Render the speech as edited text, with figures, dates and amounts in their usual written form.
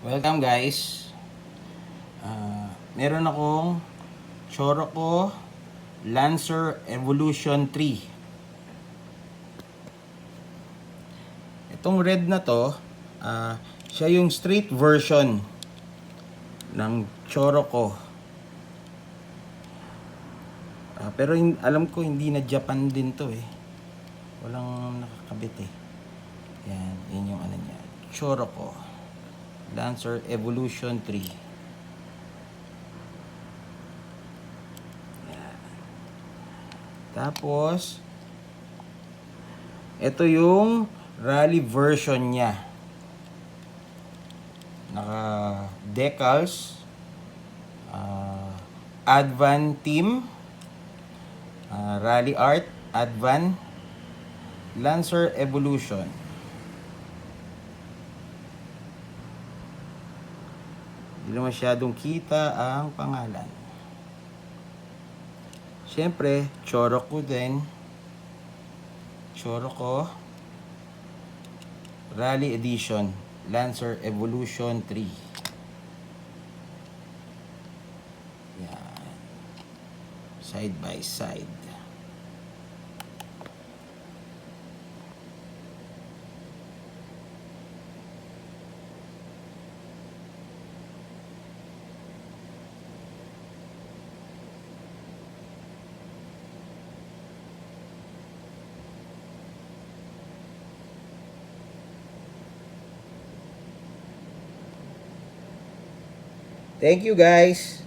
Welcome guys. Meron akong Choroco Lancer Evolution 3. Itong red na to, siya yung street version ng Choroco. Pero alam ko hindi na Japan din to eh. Walang nakakabit eh. Yan, yun yung ano niya. Choroco Lancer Evolution 3. Tapos, ito yung rally version niya. Naka decals, Advan Team, Rally Art, Advan, Lancer Evolution. Hindi na masyadong kita ang pangalan. Siyempre, Choroco din. Choroco Rally Edition Lancer Evolution 3. Yan. Side by side. Thank you guys.